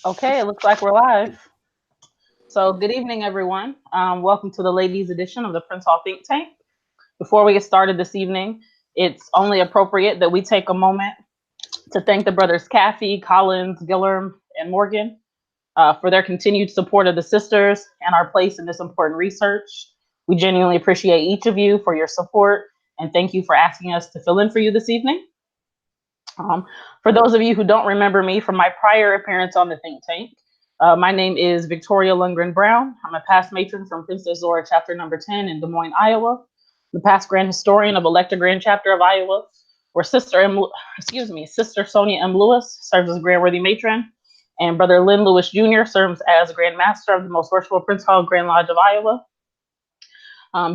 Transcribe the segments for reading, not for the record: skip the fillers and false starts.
Okay, it looks like we're live. So, good evening, everyone. Welcome to the ladies' edition of the Prince Hall Think Tank. Before we get started this evening, it's only appropriate that we take a moment to thank the brothers Kathy, Collins, Gillerm, and Morgan for their continued support of the sisters and our place in this important research. We genuinely appreciate each of you for your support and thank you for asking us to fill in for you this evening. Um, for those of you who don't remember me from my prior appearance on the Think Tank, my name is Victoria Lundgren Brown. I'm a past matron from Princess Zora Chapter Number 10 in Des Moines, Iowa, the past Grand Historian of Elector Grand Chapter of Iowa, where Sister Sonia M. Lewis serves as Grand Worthy Matron, and Brother Lynn Lewis Jr. serves as Grand Master of the Most Worshipful Prince Hall Grand Lodge of Iowa.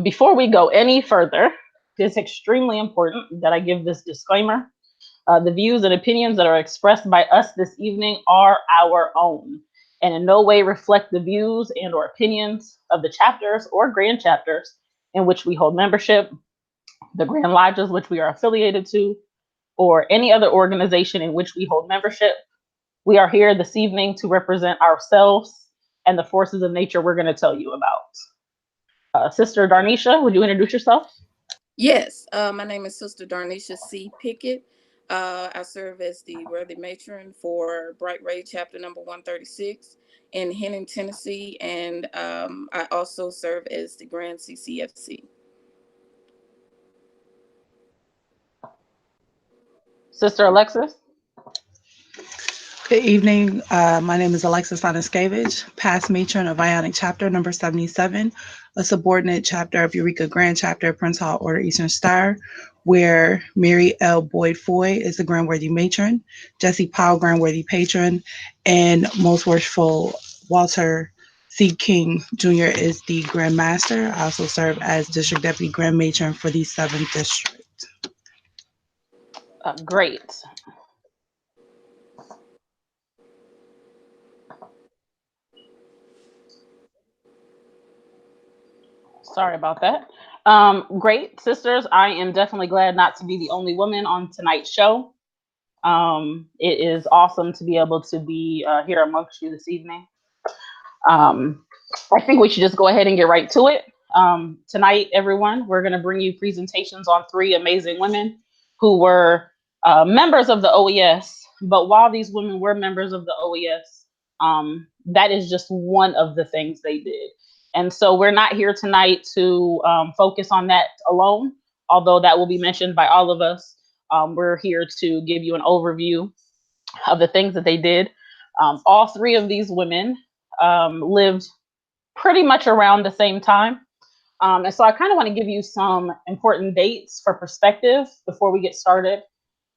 Before we go any further, it's extremely important that I give this disclaimer. The views and opinions that are expressed by us this evening are our own and in no way reflect the views and or opinions of the chapters or grand chapters in which we hold membership, the grand lodges which we are affiliated to, or any other organization in which we hold membership. We are here this evening to represent ourselves and the forces of nature we're going to tell you about. Sister Darnisha, would you introduce yourself? Yes, my name is Sister Darnisha C. Pickett. I serve as the worthy matron for Bright Ray Chapter Number 136 in Henning, Tennessee, and I also serve as the Grand CCFC. Sister Alexis? Good evening. My name is Alexis Anaskevich, past matron of Ionic Chapter number 77, a subordinate chapter of Eureka Grand Chapter, Prince Hall Order Eastern Star, where Mary L. Boyd Foy is the Grand Worthy Matron, Jesse Powell, Grand Worthy Patron, and Most Worshipful Walter C. King Jr. is the Grand Master. I also serve as District Deputy Grand Matron for the 7th District. Great. Sorry about that. Great, sisters. I am definitely glad not to be the only woman on tonight's show. It is awesome to be able to be here amongst you this evening. Um, I think we should just go ahead and get right to it. Tonight, everyone, we're going to bring you presentations on three amazing women who were members of the O.E.S. But while these women were members of the O.E.S., that is just one of the things they did. And so we're not here tonight to focus on that alone, although that will be mentioned by all of us. We're here to give you an overview of the things that they did. All three of these women lived pretty much around the same time. And so I kind of want to give you some important dates for perspective before we get started.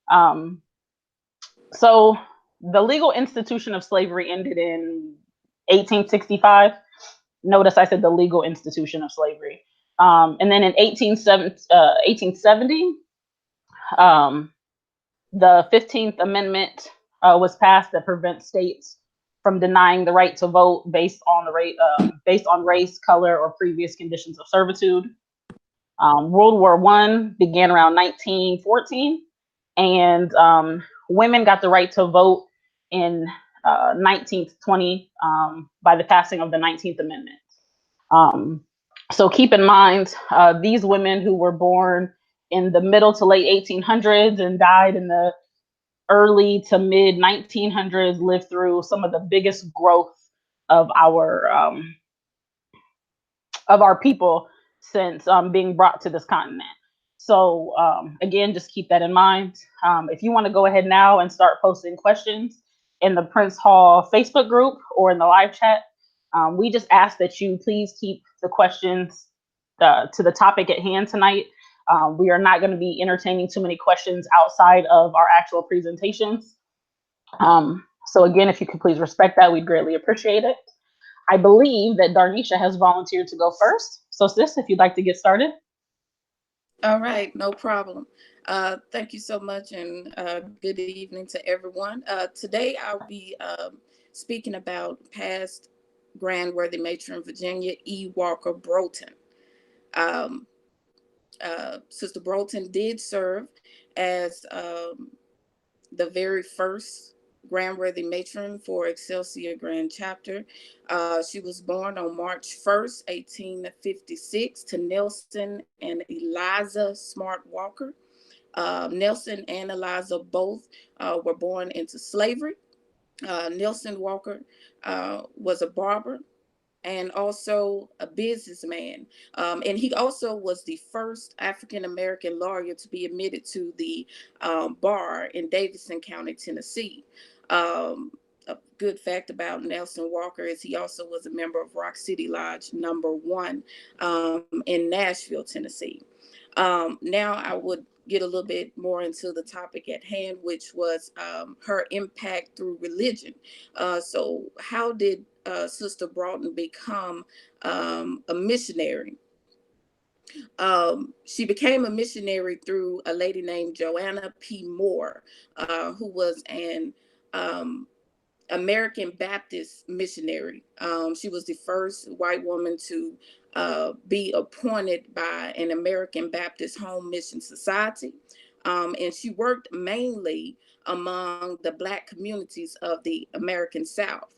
Um, so the legal institution of slavery ended in 1865. Notice I said the legal institution of slavery. And then in 1870, um, the 15th Amendment was passed that prevents states from denying the right to vote based on race, color, or previous conditions of servitude. World War One began around 1914, and women got the right to vote in 1920 by the passing of the 19th Amendment. Um, so keep in mind, these women who were born in the middle to late 1800s and died in the early to mid 1900s lived through some of the biggest growth of our people since being brought to this continent. So again, just keep that in mind. If you want to go ahead now and start posting questions in the Prince Hall Facebook group or in the live chat, we just ask that you please keep the questions to the topic at hand tonight. We are not going to be entertaining too many questions outside of our actual presentations. So again, if you could please respect that, we'd greatly appreciate it. I believe that Darnisha has volunteered to go first. So sis, if you'd like to get started. All right, no problem. Thank you so much, and good evening to everyone. Today I'll be speaking about past Grand Worthy Matron Virginia E. Walker-Broun. Um, Sister Broughton did serve as the very first Grandworthy Matron for Excelsior Grand Chapter. She was born on March 1st, 1856, to Nelson and Eliza Smart Walker. Nelson and Eliza both were born into slavery. Nelson Walker was a barber and also a businessman. And he also was the first African American lawyer to be admitted to the bar in Davidson County, Tennessee. A good fact about Nelson Walker is he also was a member of Rock City Lodge #1 in Nashville, Tennessee. Now I would get a little bit more into the topic at hand, which was her impact through religion. So how did Sister Broughton become a missionary? She became a missionary through a lady named Joanna P. Moore, who was an American Baptist missionary. She was the first white woman to be appointed by an American Baptist Home Mission Society. And she worked mainly among the Black communities of the American South.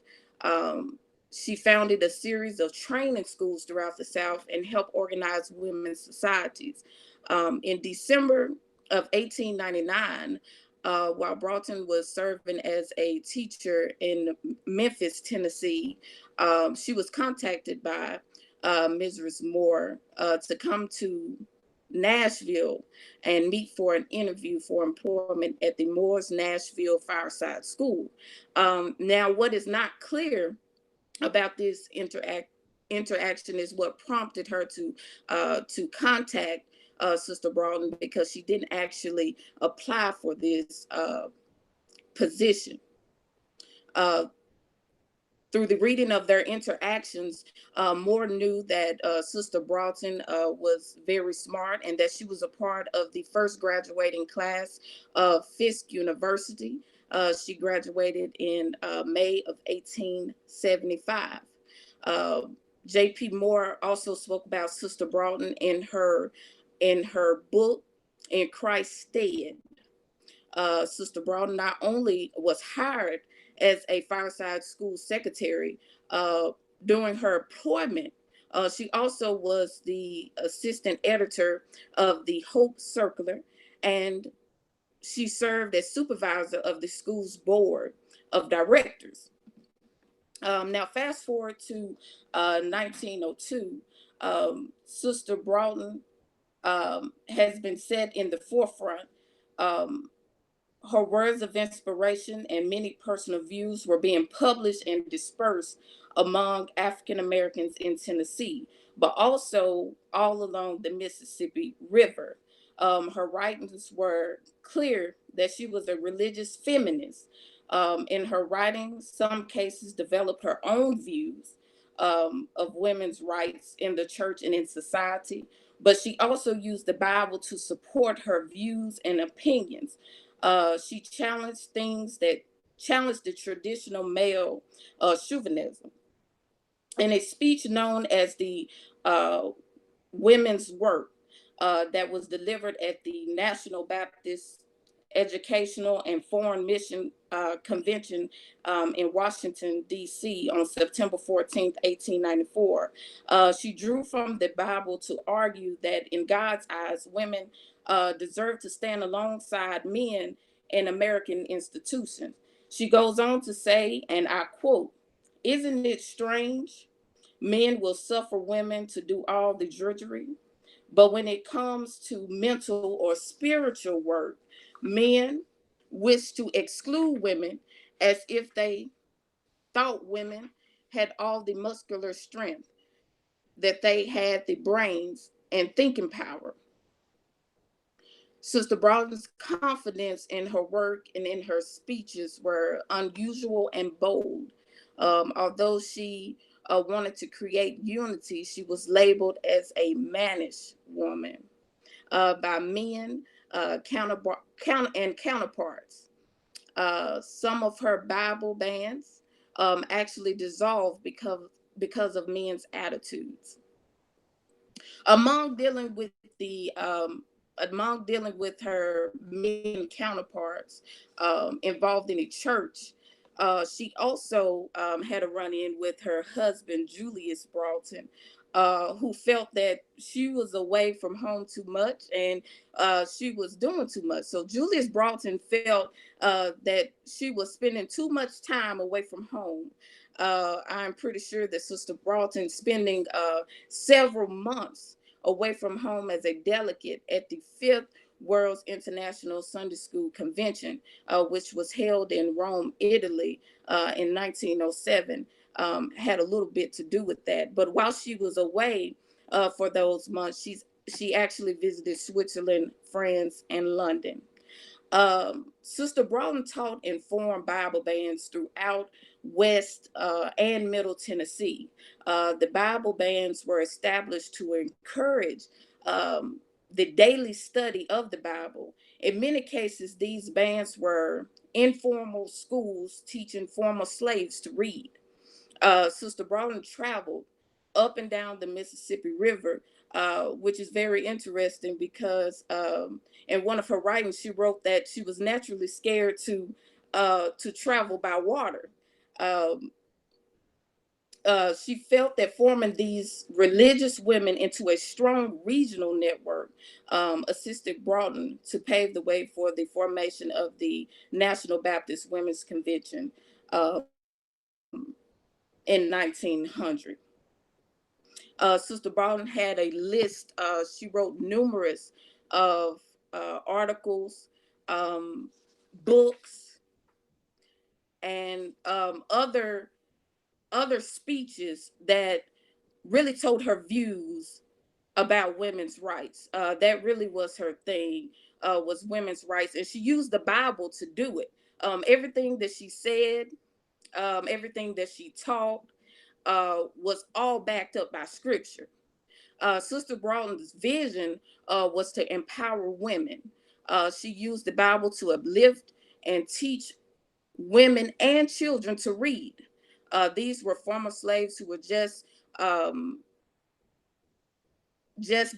Um, she founded a series of training schools throughout the South and helped organize women's societies. In December of 1899, while Broughton was serving as a teacher in Memphis, Tennessee, she was contacted by Mrs. Moore to come to Nashville and meet for an interview for employment at the Moore's Nashville Fireside School. Now, what is not clear about this interaction is what prompted her to contact Sister Broughton, because she didn't actually apply for this position. Uh, Through the reading of their interactions, Moore knew that Sister Broughton was very smart and that she was a part of the first graduating class of Fisk University. She graduated in May of 1875. Uh, J.P. Moore also spoke about Sister Broughton in her book, In Christ's Stead. Sister Broughton not only was hired as a Fireside School secretary uh, during her employment, she also was the assistant editor of the Hope Circular, and she served as supervisor of the school's board of directors. Now, fast forward to 1902, Sister Broughton has been set in the forefront. Um, Her words of inspiration and many personal views were being published and dispersed among African Americans in Tennessee, but also all along the Mississippi River. Her writings were clear that she was a religious feminist. In her writings, some cases developed her own views of women's rights in the church and in society, but she also used the Bible to support her views and opinions. She challenged things that challenged the traditional male chauvinism. In a speech known as the uh, Women's Work that was delivered at the National Baptist Educational and Foreign Mission Convention in Washington, D.C. on September 14th, 1894. She drew from the Bible to argue that in God's eyes, women deserve to stand alongside men in American institutions. She goes on to say, and I quote, "Isn't it strange? Men will suffer women to do all the drudgery. But when it comes to mental or spiritual work, men wish to exclude women as if they thought women had all the muscular strength, that they had the brains and thinking power." Sister Broughton's confidence in her work and in her speeches were unusual and bold. Although she wanted to create unity, she was labeled as a mannish woman by men and counterparts. Some of her Bible bans actually dissolved because of men's attitudes. Among dealing with among dealing with her men counterparts involved in the church, She also had a run-in with her husband, Julius Broughton, who felt that she was away from home too much and she was doing too much. So Julius Broughton felt that she was spending too much time away from home. I'm pretty sure that Sister Broughton spending several months away from home as a delegate at the fifth World's International Sunday School Convention, which was held in Rome, Italy, in 1907, had a little bit to do with that. But while she was away for those months, she actually visited Switzerland, France, and London. Sister Broughton taught and formed Bible bands throughout West and Middle Tennessee. The Bible bands were established to encourage the daily study of the Bible. In many cases, these bands were informal schools teaching former slaves to read. Sister Broughton traveled up and down the Mississippi River, which is very interesting because in one of her writings, she wrote that she was naturally scared to travel by water. Um, she felt that forming these religious women into a strong regional network assisted Broughton to pave the way for the formation of the National Baptist Women's Convention in 1900. Sister Broughton had a list. She wrote numerous of articles, um, books, and other speeches that really told her views about women's rights. That really was her thing, was women's rights, and she used the Bible to do it. Everything that she said, everything that she taught, was all backed up by Scripture. Sister Broughton's vision was to empower women. She used the Bible to uplift and teach women and children to read. These were former slaves who were just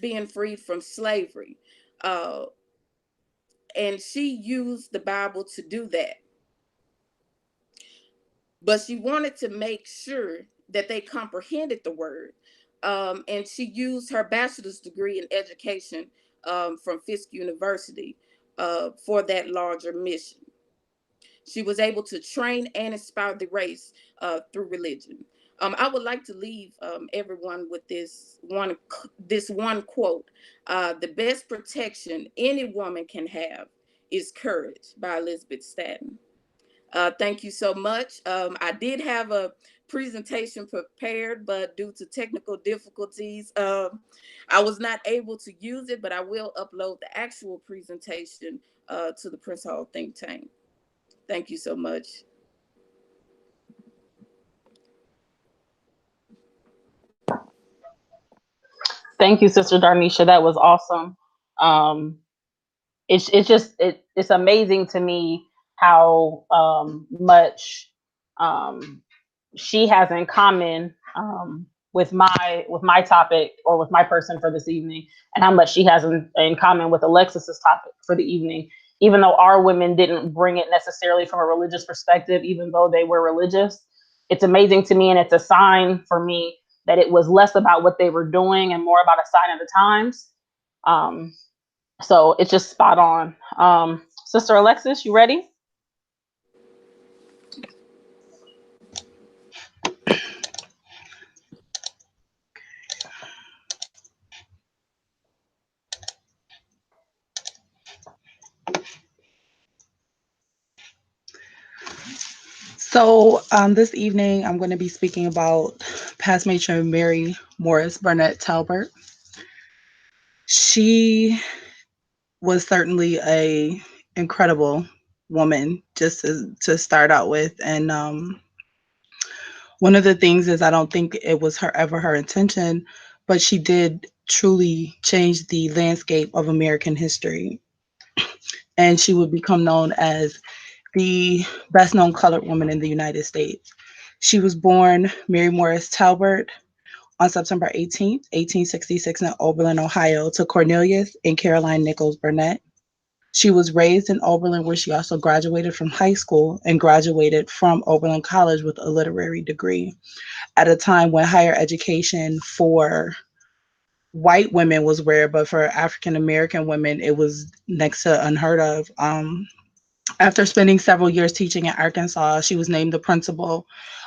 being freed from slavery. Uh, and she used the Bible to do that. But she wanted to make sure that they comprehended the word. And she used her bachelor's degree in education from Fisk University for that larger mission. She was able to train and inspire the race through religion. I would like to leave everyone with this one quote: "The best protection any woman can have is courage," by Elizabeth Staton. Thank you so much. I did have a presentation prepared, but due to technical difficulties, I was not able to use it, but I will upload the actual presentation to the Prince Hall think tank. Thank you so much. Thank you, Sister Darnisha. That was awesome. Um, it's amazing to me how much um, she has in common with my topic or with my person for this evening, and how much she has in common with Alexis's topic for the evening. Even though our women didn't bring it necessarily from a religious perspective, even though they were religious, it's amazing to me, and it's a sign for me that it was less about what they were doing and more about a sign of the times. Um, so it's just spot on. Sister Alexis, you ready? So, this evening, I'm going to be speaking about past matron Mary Morris Burnett Talbert. She was certainly a incredible woman, just to start out with, and one of the things is I don't think it was her intention, but she did truly change the landscape of American history, and she would become known as the best known colored woman in the United States. She was born Mary Morris Talbert on September 18th, 1866 in Oberlin, Ohio, to Cornelius and Caroline Nichols Burnett. She was raised in Oberlin, where she also graduated from high school and graduated from Oberlin College with a literary degree at a time when higher education for white women was rare, but for African American women, it was next to unheard of. After spending several years teaching in Arkansas, she was named the principal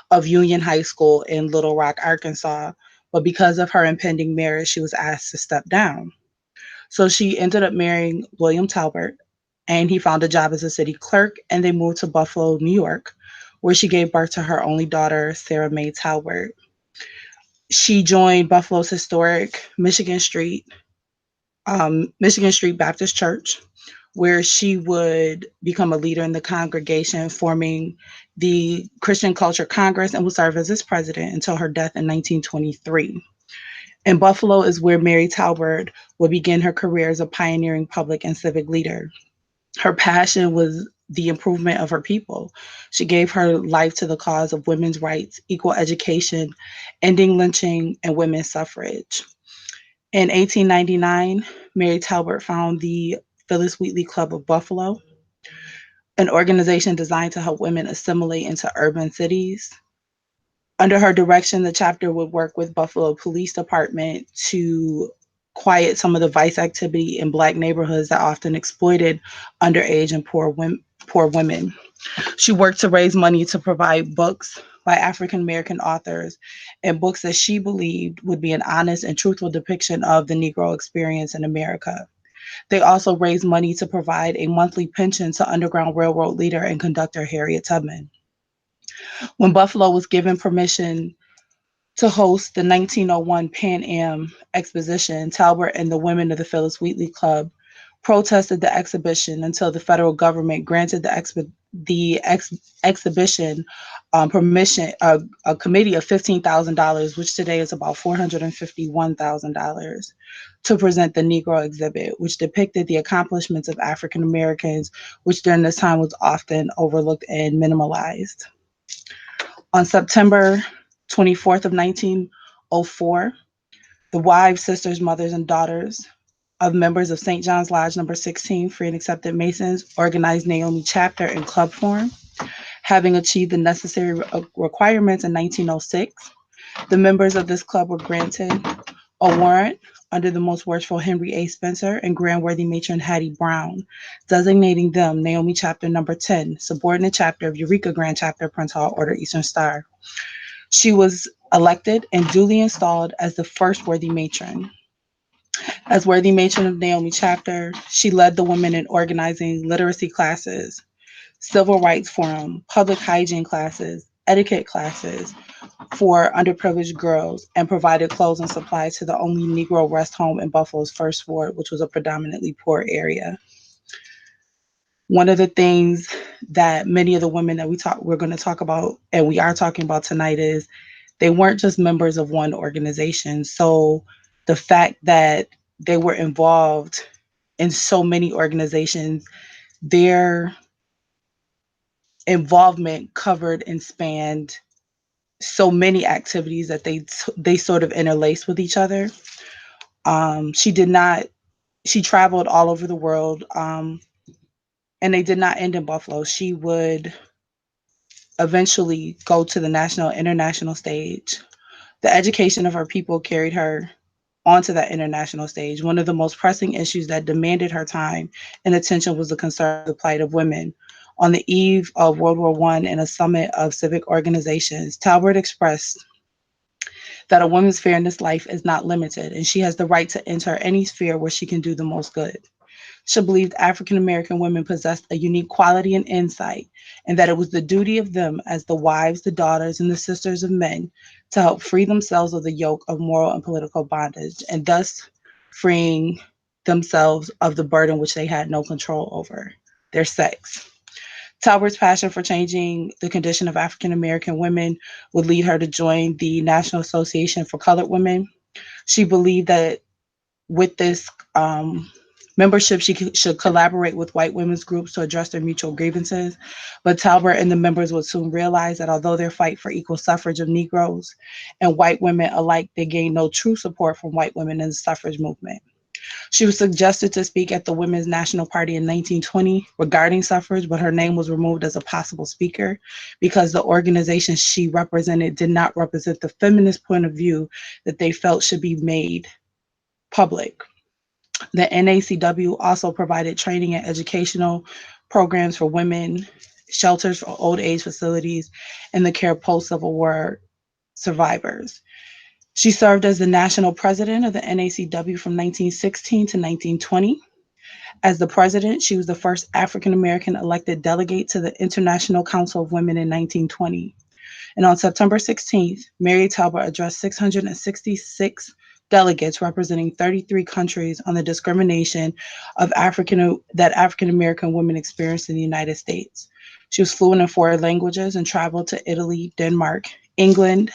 of Union High School in Little Rock, Arkansas. But because of her impending marriage, she was asked to step down. So she ended up marrying William Talbert, and he found a job as a city clerk, and they moved to Buffalo, New York, where she gave birth to her only daughter, Sarah Mae Talbert. She joined Buffalo's historic Michigan Street Baptist Church, where she would become a leader in the congregation, forming the Christian Culture Congress, and would serve as its president until her death in 1923. And Buffalo is where Mary Talbert would begin her career as a pioneering public and civic leader. Her passion was the improvement of her people. She gave her life to the cause of women's rights, equal education, ending lynching, and women's suffrage. In 1899, Mary Talbert found the Phyllis Wheatley Club of Buffalo, an organization designed to help women assimilate into urban cities. Under her direction, the chapter would work with Buffalo Police Department to quiet some of the vice activity in Black neighborhoods that often exploited underage and poor women. She worked to raise money to provide books by African American authors and books that she believed would be an honest and truthful depiction of the Negro experience in America. They also raised money to provide a monthly pension to Underground Railroad leader and conductor Harriet Tubman. When Buffalo was given permission to host the 1901 Pan Am Exposition, Talbert and the women of the Phyllis Wheatley Club protested the exhibition until the federal government granted the exhibition permission, a committee of $15,000, which today is about $451,000, to present the Negro exhibit, which depicted the accomplishments of African Americans, which during this time was often overlooked and minimalized. On September 24th of 1904, the wives, sisters, mothers, and daughters of members of St. John's Lodge number 16, Free and Accepted Masons, organized Naomi chapter in club form. Having achieved the necessary requirements in 1906, the members of this club were granted a warrant under the most worshipful Henry A. Spencer and Grand Worthy Matron Hattie Brown, designating them Naomi chapter number 10, subordinate chapter of Eureka Grand Chapter, Prince Hall Order, Eastern Star. She was elected and duly installed as the first worthy matron. As worthy matron of Naomi chapter, she led the women in organizing literacy classes, civil rights forum, public hygiene classes, etiquette classes for underprivileged girls, and provided clothes and supplies to the only Negro rest home in Buffalo's first ward, which was a predominantly poor area. One of the things that many of the women that we're going to talk about, and we are talking about tonight, is they weren't just members of one organization. So the fact that they were involved in so many organizations, their involvement covered and spanned so many activities that they sort of interlaced with each other. She did not. She traveled all over the world, and they did not end in Buffalo. She would eventually go to the national, international stage. The education of her people carried her onto that international stage. One of the most pressing issues that demanded her time and attention was the concern of the plight of women. On the eve of World War I in a summit of civic organizations, Talbert expressed that a woman's fairness life is not limited, and she has the right to enter any sphere where she can do the most good. She believed African American women possessed a unique quality and insight, and that it was the duty of them as the wives, the daughters, and the sisters of men to help free themselves of the yoke of moral and political bondage, and thus freeing themselves of the burden which they had no control over, their sex. Talbert's passion for changing the condition of African American women would lead her to join the National Association for Colored Women. She believed that with this membership, should collaborate with white women's groups to address their mutual grievances. But Talbert and the members would soon realize that although their fight for equal suffrage of Negroes and white women alike, they gained no true support from white women in the suffrage movement. She was suggested to speak at the Women's National Party in 1920 regarding suffrage, but her name was removed as a possible speaker because the organization she represented did not represent the feminist point of view that they felt should be made public. The NACW also provided training and educational programs for women, shelters for old age facilities, and the care of post Civil War survivors. She served as the national president of the NACW from 1916 to 1920. As the president, she was the first African American elected delegate to the International Council of Women in 1920. And on September 16th, Mary Talbert addressed 666 delegates representing 33 countries on the discrimination of African American women experienced in the United States. She was fluent in four languages and traveled to Italy, Denmark, England,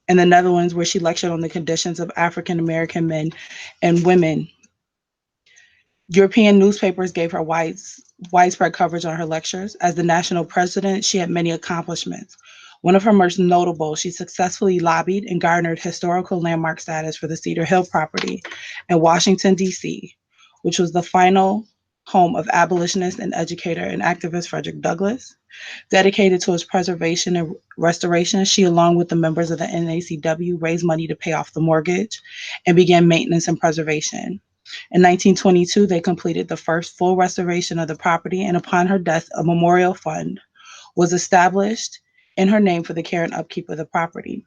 and the Netherlands, where she lectured on the conditions of African American men and women. European newspapers gave her widespread coverage on her lectures. As the national president, she had many accomplishments. One of her most notable, she successfully lobbied and garnered historical landmark status for the Cedar Hill property in Washington, D.C., which was the final home of abolitionist and educator and activist Frederick Douglass. Dedicated to its preservation and restoration, she, along with the members of the NACW, raised money to pay off the mortgage and began maintenance and preservation. In 1922, they completed the first full restoration of the property, and upon her death, a memorial fund was established in her name for the care and upkeep of the property.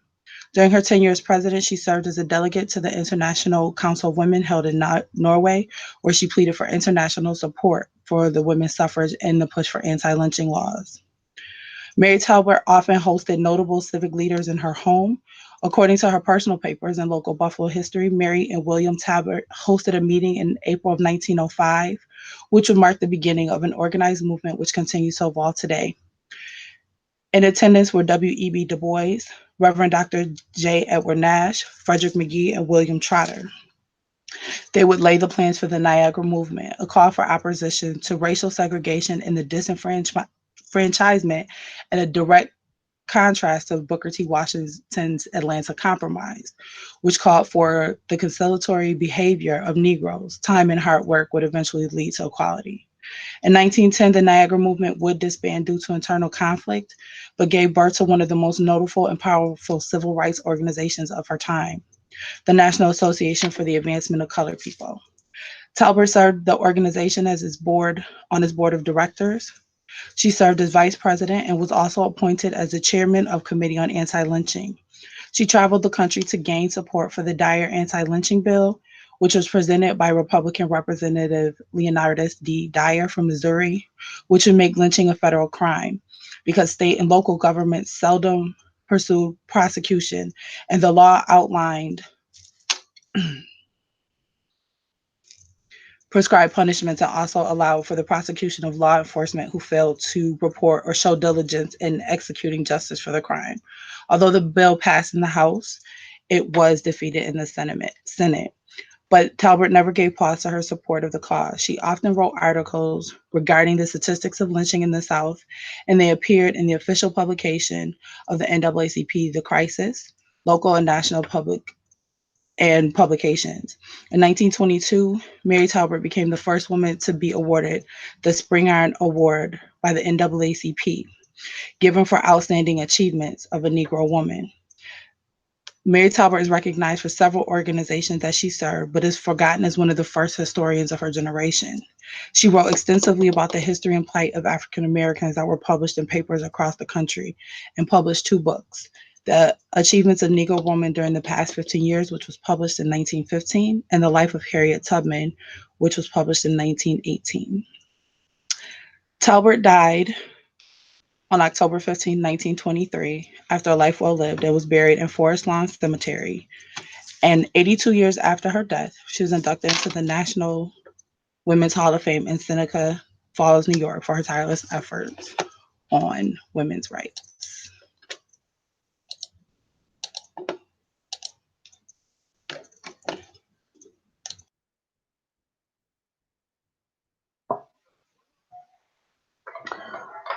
During her tenure as president, she served as a delegate to the International Council of Women held in Norway, where she pleaded for international support for the women's suffrage and the push for anti-lynching laws. Mary Talbert often hosted notable civic leaders in her home. According to her personal papers and local Buffalo history, Mary and William Talbert hosted a meeting in April of 1905, which would mark the beginning of an organized movement which continues to evolve today. In attendance were W.E.B. Du Bois, Reverend Dr. J. Edward Nash, Frederick McGee, and William Trotter. They would lay the plans for the Niagara Movement, a call for opposition to racial segregation and the disenfranchisement, and a direct contrast of Booker T. Washington's Atlanta Compromise, which called for the conciliatory behavior of Negroes. Time and hard work would eventually lead to equality. In 1910, the Niagara Movement would disband due to internal conflict, but gave birth to one of the most notable and powerful civil rights organizations of her time, the National Association for the Advancement of Colored People. Talbert served the organization as on its board of directors. She served as vice president and was also appointed as the chairman of Committee on Anti-Lynching. She traveled the country to gain support for the Dyer anti-lynching bill, which was presented by Republican Representative Leonidas D. Dyer from Missouri, which would make lynching a federal crime because state and local governments seldom pursued prosecution, and the law outlined prescribed punishments and also allow for the prosecution of law enforcement who failed to report or show diligence in executing justice for the crime. Although the bill passed in the House, it was defeated in the Senate. But Talbert never gave pause to her support of the cause. She often wrote articles regarding the statistics of lynching in the South, and they appeared in the official publication of the NAACP, The Crisis, local and national publications. In 1922, Mary Talbert became the first woman to be awarded the Spring Iron Award by the NAACP, given for outstanding achievements of a Negro woman. Mary Talbert is recognized for several organizations that she served, but is forgotten as one of the first historians of her generation. She wrote extensively about the history and plight of African Americans that were published in papers across the country, and published two books: The Achievements of Negro Women During the Past 15 Years, which was published in 1915, and The Life of Harriet Tubman, which was published in 1918. Talbert died on October 15, 1923, after a life well lived, and was buried in Forest Lawn Cemetery. And 82 years after her death, she was inducted into the National Women's Hall of Fame in Seneca Falls, New York, for her tireless efforts on women's rights.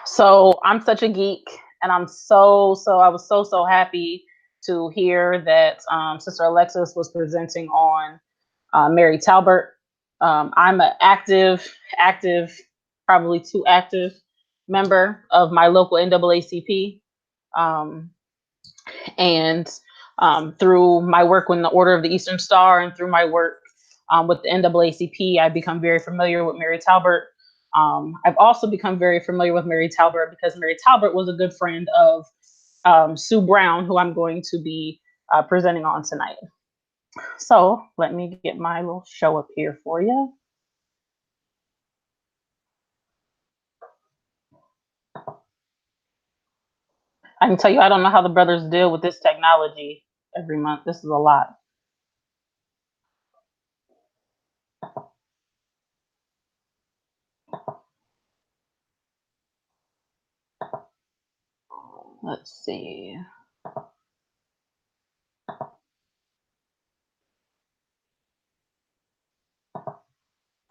So I'm such a geek, and I was so happy to hear that Sister Alexis was presenting on Mary Talbert. I'm an active, probably too active member of my local NAACP. Um, and through my work with the Order of the Eastern Star and through my work with the NAACP, I've become very familiar with Mary Talbert. I've also become very familiar with Mary Talbert because Mary Talbert was a good friend of Sue Brown, who I'm going to be presenting on tonight. So let me get my little show up here for you. I can tell you, I don't know how the brothers deal with this technology every month. This is a lot. Let's see.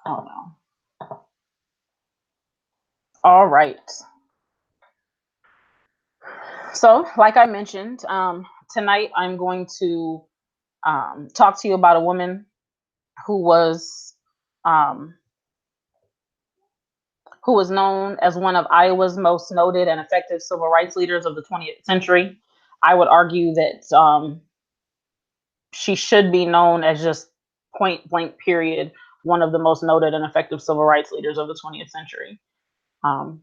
Oh no. All right. So, like I mentioned, tonight I'm going to talk to you about a woman who was um, known as one of Iowa's most noted and effective civil rights leaders of the 20th century. I would argue that she should be known as just point blank period, one of the most noted and effective civil rights leaders of the 20th century. Um,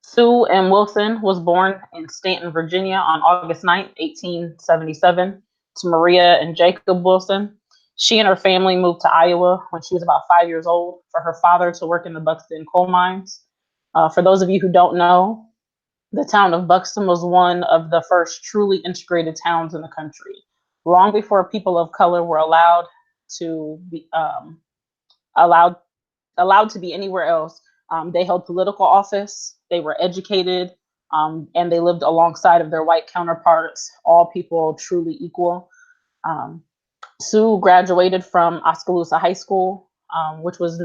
Sue M. Wilson was born in Stanton, Virginia on August 9, 1877, to Maria and Jacob Wilson. She and her family moved to Iowa when she was about 5 years old for her father to work in the Buxton coal mines. For those of you who don't know, the town of Buxton was one of the first truly integrated towns in the country. Long before people of color were allowed to be allowed to be anywhere else, they held political office. They were educated, and they lived alongside of their white counterparts. All people truly equal. Um, Sue graduated from Oskaloosa High School, which was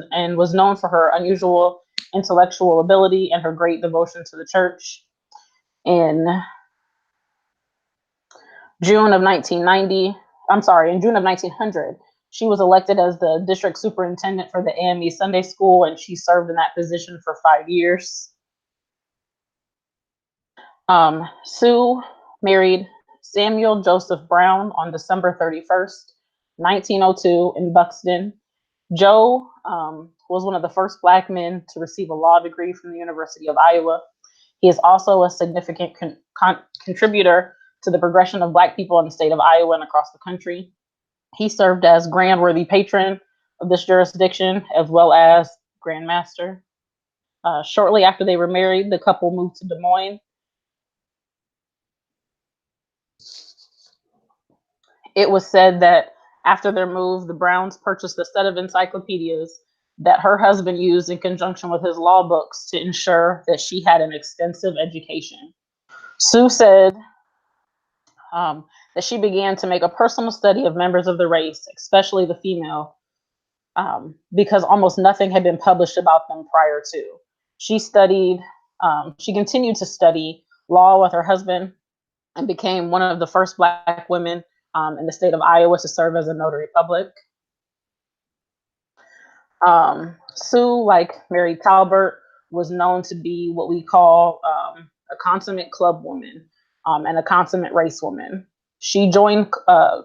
known for her unusual intellectual ability and her great devotion to the church. In June of 1990, in June of 1900, she was elected as the district superintendent for the AME Sunday School, and she served in that position for 5 years. Sue married Samuel Joseph Brown on December 31st, 1902 in Buxton. Joe was one of the first Black men to receive a law degree from the University of Iowa. He is also a significant contributor to the progression of Black people in the state of Iowa and across the country. He served as Grand Worthy Patron of this jurisdiction, as well as Grand Master. Shortly after they were married, the couple moved to Des Moines. It was said that after their move, the Browns purchased a set of encyclopedias that her husband used in conjunction with his law books to ensure that she had an extensive education. Sue said that she began to make a personal study of members of the race, especially the female, because almost nothing had been published about them prior to. She continued to study law with her husband and became one of the first Black women in the state of Iowa to serve as a notary public. Sue, like Mary Talbert, was known to be what we call a consummate club woman and a consummate race woman. She joined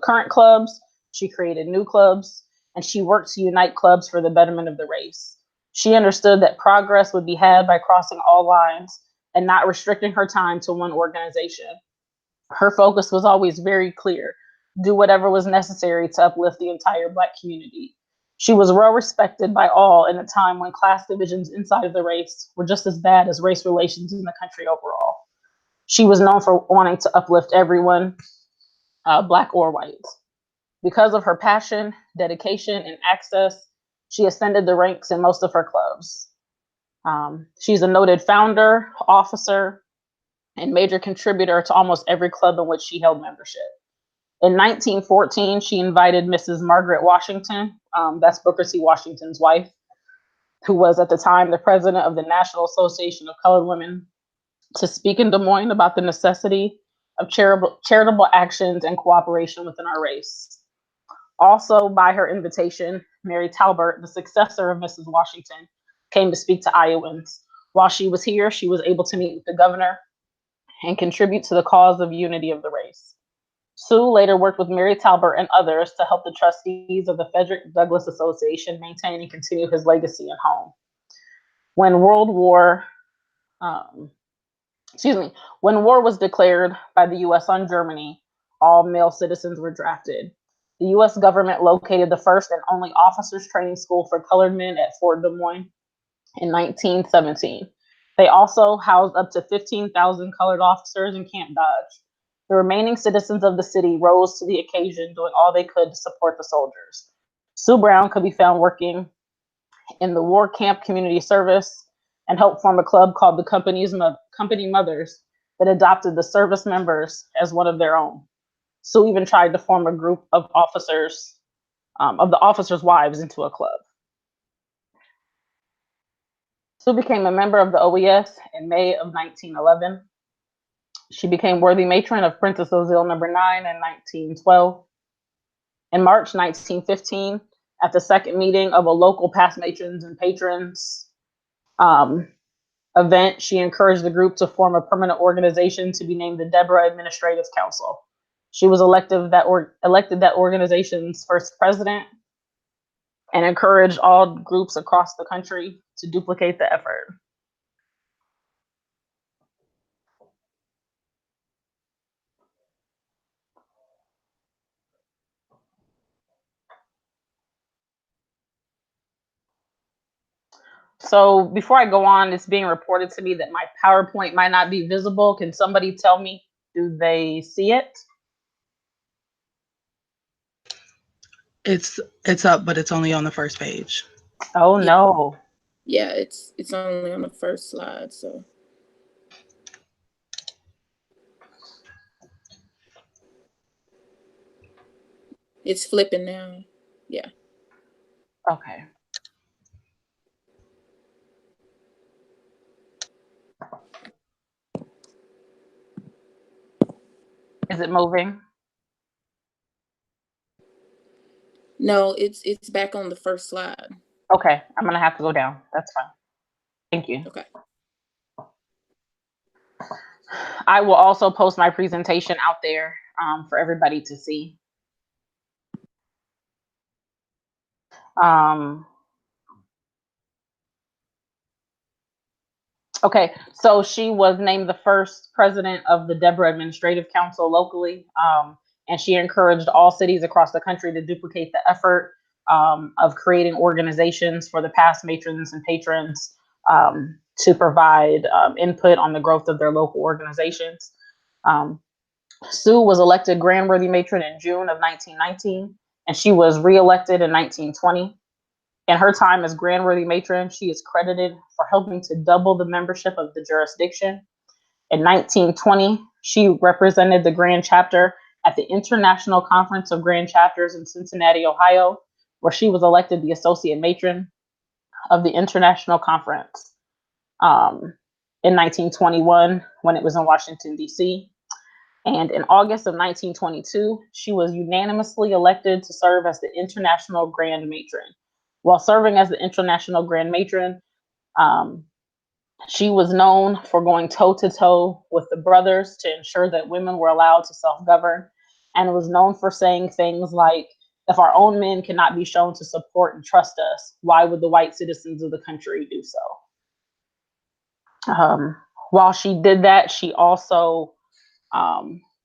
current clubs, she created new clubs, and she worked to unite clubs for the betterment of the race. She understood that progress would be had by crossing all lines and not restricting her time to one organization. Her focus was always very clear: do whatever was necessary to uplift the entire Black community. She was well respected by all in a time when class divisions inside of the race were just as bad as race relations in the country overall. She was known for wanting to uplift everyone, Black or white. Because of her passion, dedication, and access, she ascended the ranks in most of her clubs. She's a noted founder, officer, and major contributor to almost every club in which she held membership. In 1914, she invited Mrs. Margaret Washington, that's Booker T. Washington's wife, who was at the time the president of the National Association of Colored Women, to speak in Des Moines about the necessity of charitable actions and cooperation within our race. Also, by her invitation, Mary Talbert, the successor of Mrs. Washington, came to speak to Iowans. While she was here, she was able to meet with the governor and contribute to the cause of unity of the race. Sue later worked with Mary Talbert and others to help the trustees of the Frederick Douglass Association maintain and continue his legacy and home. When when war was declared by the U.S. on Germany, all male citizens were drafted. The U.S. government located the first and only officers training school for colored men at Fort Des Moines in 1917. They also housed up to 15,000 colored officers in Camp Dodge. The remaining citizens of the city rose to the occasion, doing all they could to support the soldiers. Sue Brown could be found working in the war camp community service and helped form a club called the Company Mothers that adopted the service members as one of their own. Sue even tried to form a group of officers, of the officers' wives into a club. Sue became a member of the O.E.S. in May of 1911. She became worthy matron of Princess Ozille No. 9 in 1912. In March 1915, at the second meeting of a local past matrons and patrons event, she encouraged the group to form a permanent organization to be named the Deborah Administrative Council. She was elected that organization's first president and encouraged all groups across the country to duplicate the effort. So before I go on, it's being reported to me that my PowerPoint might not be visible. Can somebody tell me, do they see it? It's up, but it's only on the first page. Oh Yeah. no. Yeah, it's only on the first slide, so. It's flipping now. Yeah. Okay. Is it moving? No, it's back on the first slide. Okay, I'm gonna have to go down. That's fine. Thank you. Okay. I will also post my presentation out there for everybody to see. Okay, so she was named the first president of the Deborah Administrative Council locally, and she encouraged all cities across the country to duplicate the effort of creating organizations for the past matrons and patrons to provide input on the growth of their local organizations. Sue was elected Grand Worthy Matron in June of 1919, and she was reelected in 1920. In her time as Grand Worthy Matron, she is credited for helping to double the membership of the jurisdiction. In 1920, she represented the Grand Chapter at the International Conference of Grand Chapters in Cincinnati, Ohio, where she was elected the Associate Matron of the International Conference. In 1921, when it was in Washington, D.C., and in August of 1922, she was unanimously elected to serve as the International Grand Matron. While serving as the International Grand Matron, she was known for going toe-to-toe with the brothers to ensure that women were allowed to self-govern, and was known for saying things like, if our own men cannot be shown to support and trust us, why would the white citizens of the country do so? While she did that, she also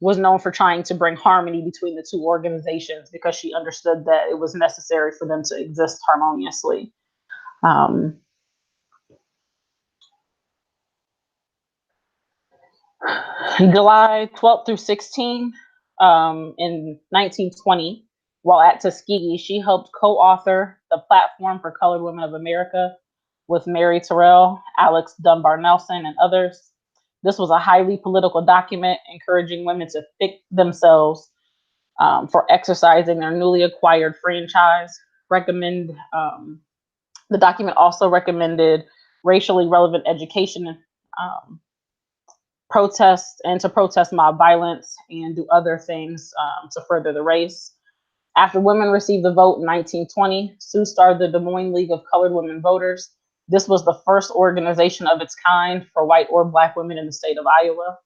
was known for trying to bring harmony between the two organizations because she understood that it was necessary for them to exist harmoniously. July 12th through 16 in 1920, while at Tuskegee, she helped co-author the Platform for Colored Women of America with Mary Terrell, Alex Dunbar Nelson, and others. This was a highly political document encouraging women to pick themselves for exercising their newly acquired franchise. The document also recommended racially relevant education protest mob violence and do other things to further the race. After women received the vote in 1920, Sue started the Des Moines League of Colored Women Voters. This was the first organization of its kind for white or Black women in the state of Iowa.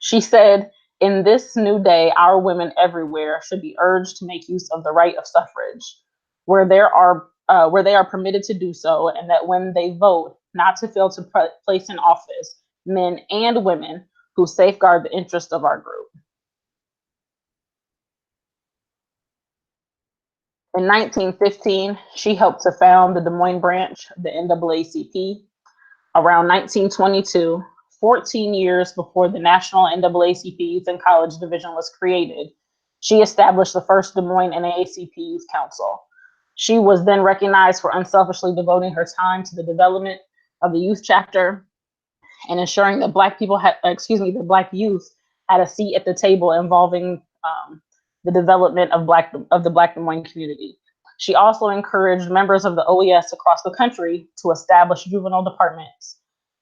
She said, "In this new day, our women everywhere should be urged to make use of the right of suffrage, where they are permitted to do so, and that when they vote, not to fail to place in office men and women who safeguard the interest of our group." In 1915, she helped to found the Des Moines branch of the NAACP. Around 1922, 14 years before the National NAACP Youth and College Division was created, she established the first Des Moines NAACP Youth Council. She was then recognized for unselfishly devoting her time to the development of the youth chapter and ensuring that the Black youth had a seat at the table involving the development of the Black Des Moines community. She also encouraged members of the O.E.S. across the country to establish juvenile departments,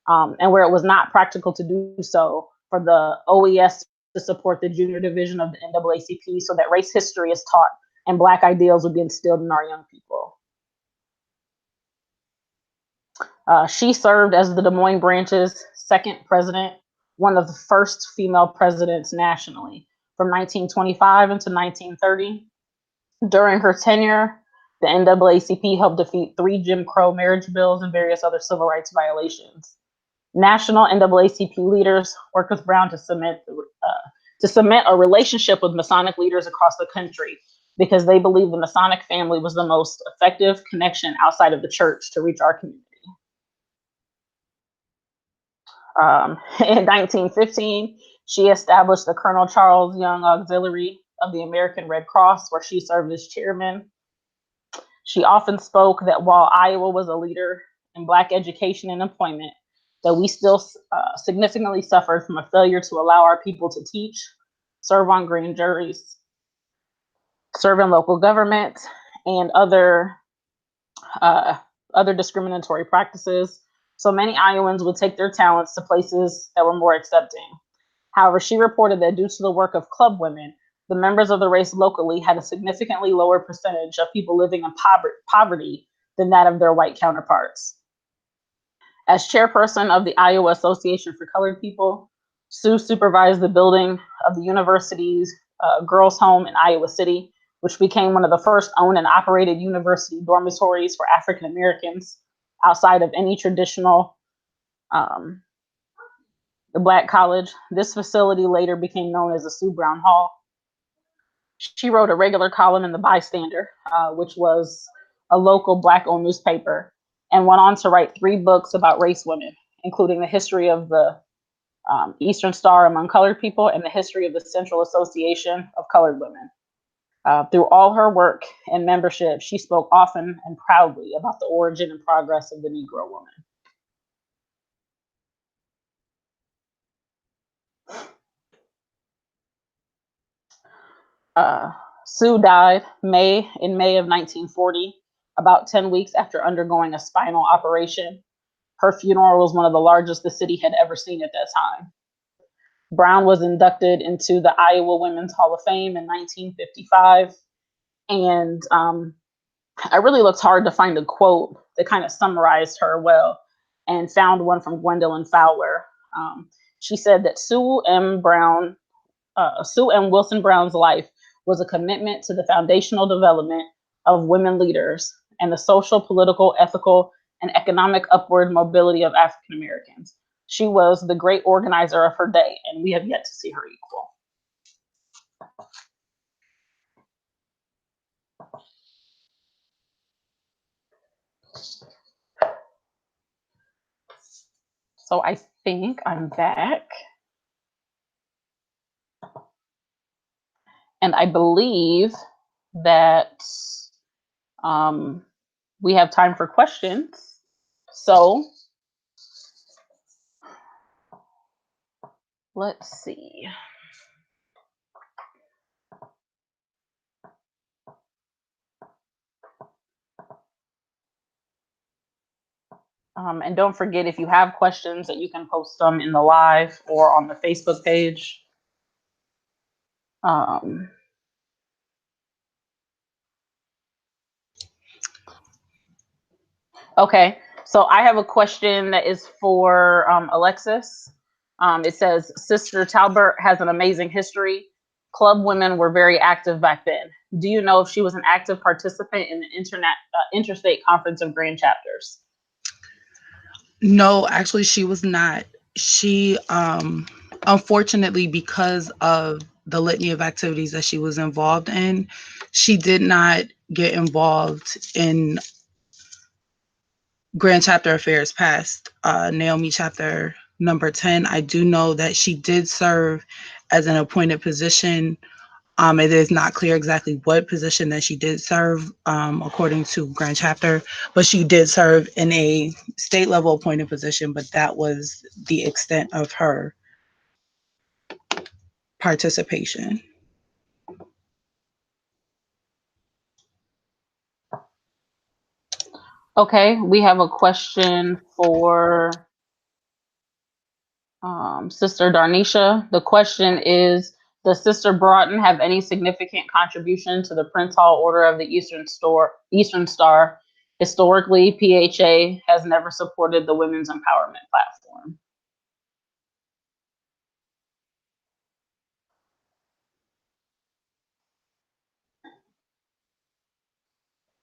and where it was not practical to do so, for the O.E.S. to support the junior division of the NAACP so that race history is taught and Black ideals would be instilled in our young people. She served as the Des Moines branch's second president, one of the first female presidents nationally, from 1925 into 1930. During her tenure, the NAACP helped defeat 3 Jim Crow marriage bills and various other civil rights violations. National NAACP leaders worked with Brown to cement a relationship with Masonic leaders across the country because they believed the Masonic family was the most effective connection outside of the church to reach our community. In 1915, she established the Colonel Charles Young Auxiliary of the American Red Cross, where she served as chairman. She often spoke that while Iowa was a leader in Black education and employment, that we still significantly suffered from a failure to allow our people to teach, serve on grand juries, serve in local government, and other discriminatory practices. So many Iowans would take their talents to places that were more accepting. However, she reported that due to the work of club women, the members of the race locally had a significantly lower percentage of people living in poverty than that of their white counterparts. As chairperson of the Iowa Association for Colored People, Sue supervised the building of the university's girls' home in Iowa City, which became one of the first owned and operated university dormitories for African Americans outside of any traditional the Black college. This facility later became known as the Sue Brown Hall. She wrote a regular column in the Bystander, which was a local Black-owned newspaper, and went on to write 3 books about race women, including the history of the Eastern Star among colored people and the history of the Central Association of Colored Women. Through all her work and membership, she spoke often and proudly about the origin and progress of the Negro woman. Sue died in May of 1940, about 10 weeks after undergoing a spinal operation. Her funeral was one of the largest the city had ever seen at that time. Brown was inducted into the Iowa Women's Hall of Fame in 1955. And I really looked hard to find a quote that kind of summarized her well, and found one from Gwendolyn Fowler. She said that Sue M. Wilson Brown's life was a commitment to the foundational development of women leaders and the social, political, ethical, and economic upward mobility of African Americans. She was the great organizer of her day, and we have yet to see her equal. So I think I'm back. And I believe that we have time for questions. So let's see. And don't forget, if you have questions, that you can post them in the live or on the Facebook page. Okay, so I have a question that is for Alexis. It says, Sister Talbert has an amazing history. Club women were very active back then. Do you know if she was an active participant in the interstate conference of grand chapters? No, actually, she was not. She, unfortunately, because of the litany of activities that she was involved in, she did not get involved in Grand Chapter Affairs past Naomi chapter number 10. I do know that she did serve as an appointed position. It is not clear exactly what position that she did serve according to Grand Chapter, but she did serve in a state level appointed position, but that was the extent of her participation. Okay, we have a question for Sister Darnisha. The question is, does Sister Broughton have any significant contribution to the Prince Hall Order of the Eastern Star? Historically, PHA has never supported the women's empowerment platform.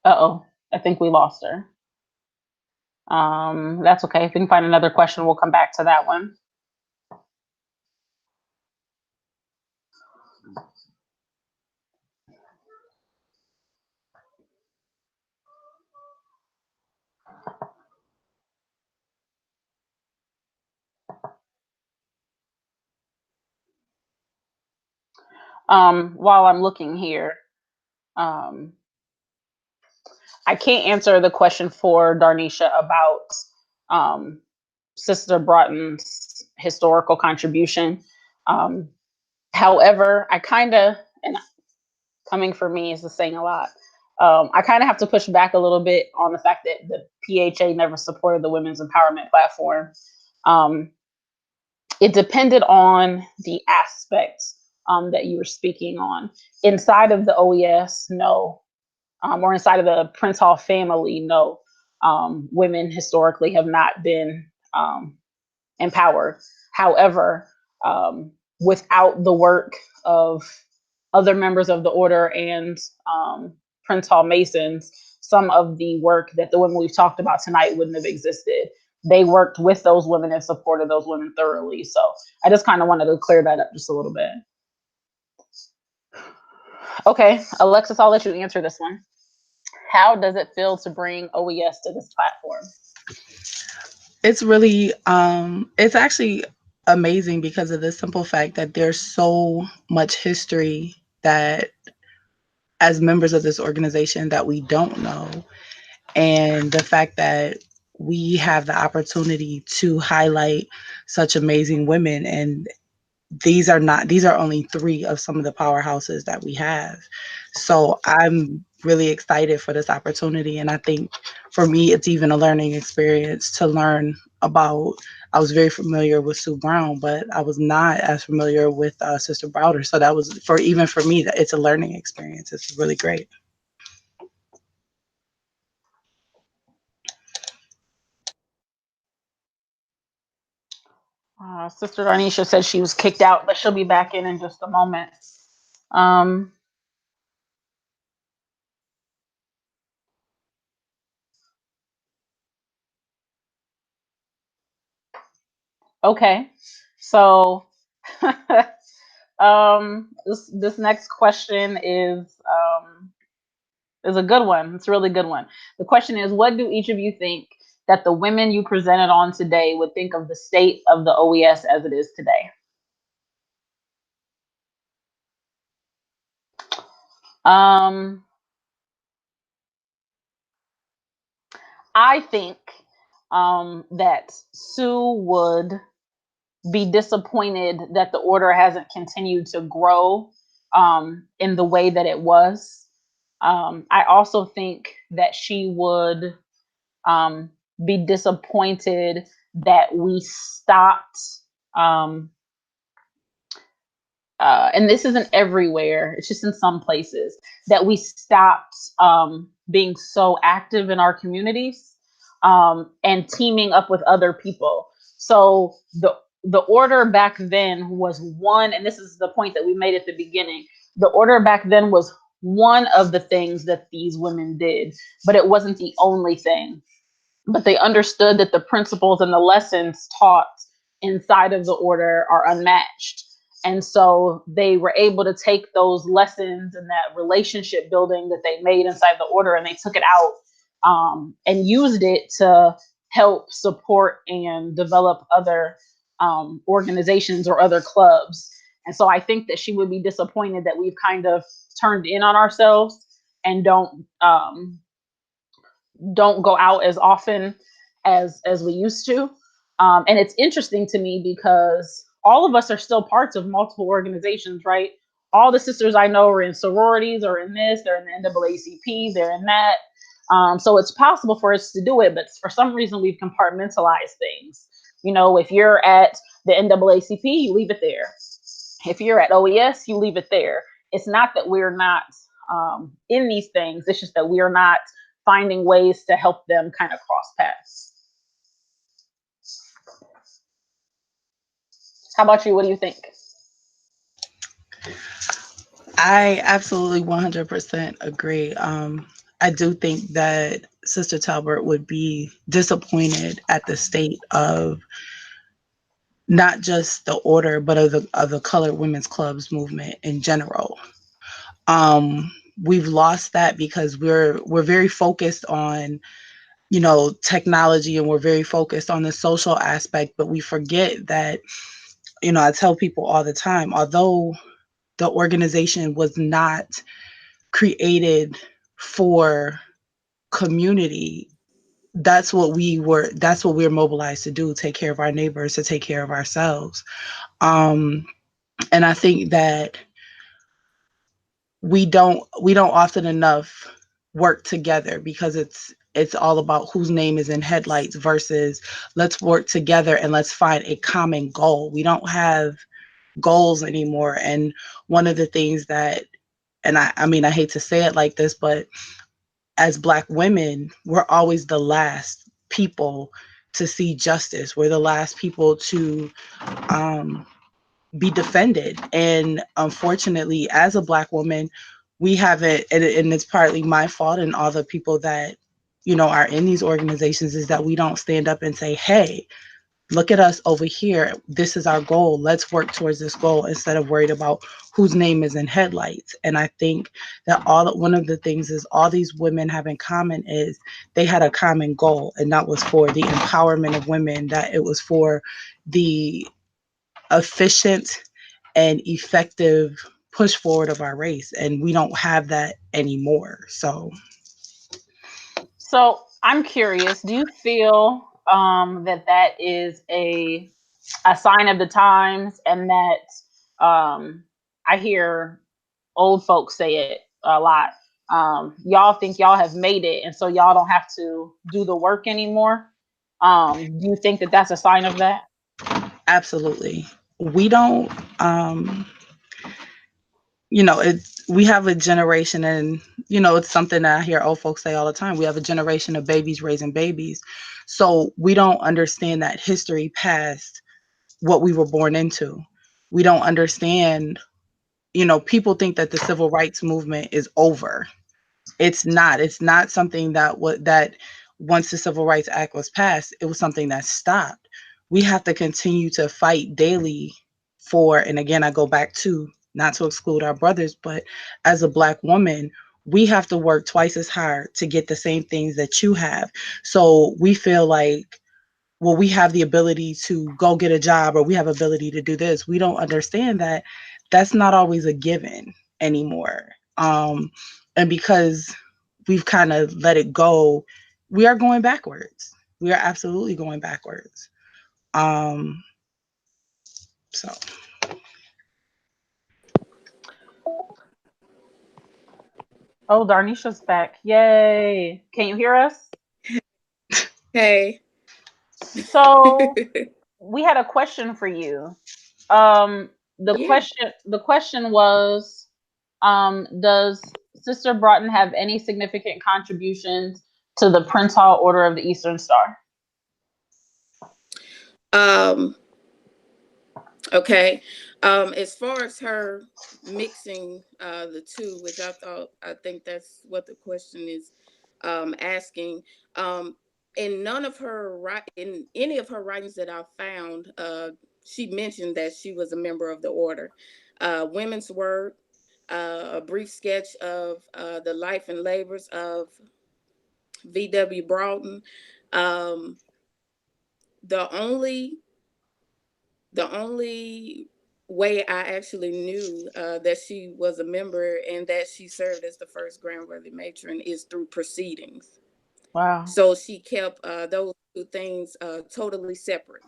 Uh-oh, I think we lost her. That's okay. If we can find another question, we'll come back to that one. While I'm looking here, I can't answer the question for Darnisha about Sister Broughton's historical contribution. However, I kind of, and coming for me is saying a lot. I kind of have to push back a little bit on the fact that the PHA never supported the women's empowerment platform. It depended on the aspects that you were speaking on. Inside of the O.E.S, no. Or inside of the Prince Hall family, no. Women historically have not been empowered. However, without the work of other members of the order and Prince Hall Masons, some of the work that the women we've talked about tonight wouldn't have existed. They worked with those women and supported those women thoroughly. So I just kind of wanted to clear that up just a little bit. Okay, Alexis, I'll let you answer this one. How does it feel to bring O.E.S to this platform? It's really, it's actually amazing because of the simple fact that there's so much history that as members of this organization that we don't know. And the fact that we have the opportunity to highlight such amazing women, and these are only 3 of some of the powerhouses that we have. So I'm really excited for this opportunity. And I think for me, it's even a learning experience to learn about. I was very familiar with Sue Brown, but I was not as familiar with Sister Browder. So that was for me, that it's a learning experience. It's really great. Sister Darnisha said she was kicked out, but she'll be back in just a moment. Okay, so this next question is a good one. It's a really good one. The question is, what do each of you think that the women you presented on today would think of the state of the O.E.S as it is today? I think that Sue would be disappointed that the order hasn't continued to grow in the way that it was. I also think that she would be disappointed that we stopped. Um, and this isn't everywhere, it's just in some places that we stopped being so active in our communities and teaming up with other people. So the order back then was one, and this is the point that we made at the beginning. The order back then was one of the things that these women did, but it wasn't the only thing. But they understood that the principles and the lessons taught inside of the order are unmatched. And so they were able to take those lessons and that relationship building that they made inside the order, and they took it out and used it to help support and develop other organizations or other clubs. And so I think that she would be disappointed that we've kind of turned in on ourselves and don't go out as often as we used to. And it's interesting to me because all of us are still parts of multiple organizations, right? All the sisters I know are in sororities, or in this, they're in the NAACP, they're in that. So it's possible for us to do it, but for some reason we've compartmentalized things. You know, if you're at the NAACP, you leave it there. If you're at O.E.S, you leave it there. It's not that we're not in these things, it's just that we are not finding ways to help them kind of cross paths. How about you? What do you think? I absolutely 100% agree. I do think that Sister Talbert would be disappointed at the state of not just the order, but of the colored women's clubs movement in general. We've lost that because we're very focused on, you know, technology, and we're very focused on the social aspect, but we forget that, you know, I tell people all the time, although the organization was not created for community, that's what we're mobilized to do: take care of our neighbors, to take care of ourselves. um and I think that we don't often enough work together, because it's all about whose name is in headlights versus let's work together and let's find a common goal. We don't have goals anymore. And one of the things that, and I mean, I hate to say it like this, but as Black women, we're always the last people to see justice. We're the last people to um, be defended. And unfortunately, as a Black woman, we haven't, and it's partly my fault and all the people that, you know, are in these organizations, is that we don't stand up and say, hey, look at us over here. This is our goal. Let's work towards this goal, instead of worried about whose name is in headlights. And I think that one of the things is all these women have in common is they had a common goal, and that was for the empowerment of women, that it was for the efficient and effective push forward of our race. And we don't have that anymore. So I'm curious, do you feel that that is a sign of the times, and that I hear old folks say it a lot. Y'all think y'all have made it, and so y'all don't have to do the work anymore. Do you think that that's a sign of that? absolutely. We don't you know, we have a generation, and you know, it's something that I hear old folks say all the time. We have a generation of babies raising babies. So we don't understand that history past what we were born into. We don't understand, you know, people think that the civil rights movement is over. It's not something that once the Civil Rights Act was passed, it was something that stopped. We have to continue to fight daily for, and again, I go back to, not to exclude our brothers, but as a Black woman, we have to work twice as hard to get the same things that you have. So we feel like, well, we have the ability to go get a job, or we have ability to do this. We don't understand that that's not always a given anymore. And because we've kind of let it go, we are going backwards. We are absolutely going backwards. Um, so Oh, Darnisha's back. Yay. Can you hear us? Hey. So we had a question for you. The Yeah. question was, does Sister Broughton have any significant contributions to the Prince Hall Order of the Eastern Star? Um, okay. As far as her mixing the two, which I think that's what the question is asking. Um, in none of her in any of her writings that I found, she mentioned that she was a member of the order. Women's Work, a brief sketch of the life and labors of V.W. Broughton. Um, the only the only way I actually knew that she was a member and that she served as the first grandworthy matron is through proceedings. Wow. So she kept those two things totally separate.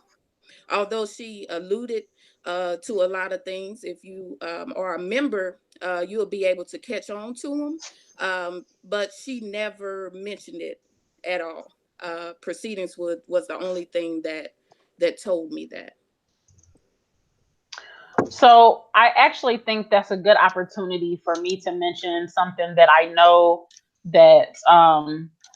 Although she alluded to a lot of things, if you are a member, you'll be able to catch on to them. But she never mentioned it at all. Proceedings was the only thing that told me that. So I actually think that's a good opportunity for me to mention something that I know that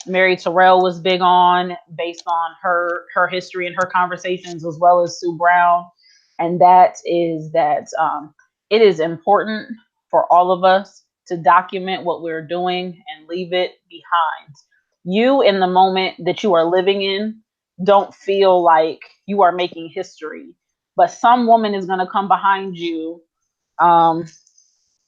Mary Terrell was big on, based on her history and her conversations, as well as Sue Brown, and that is that it is important for all of us to document what we're doing and leave it behind. You, in the moment that you are living in, don't feel like you are making history, but some woman is going to come behind you. um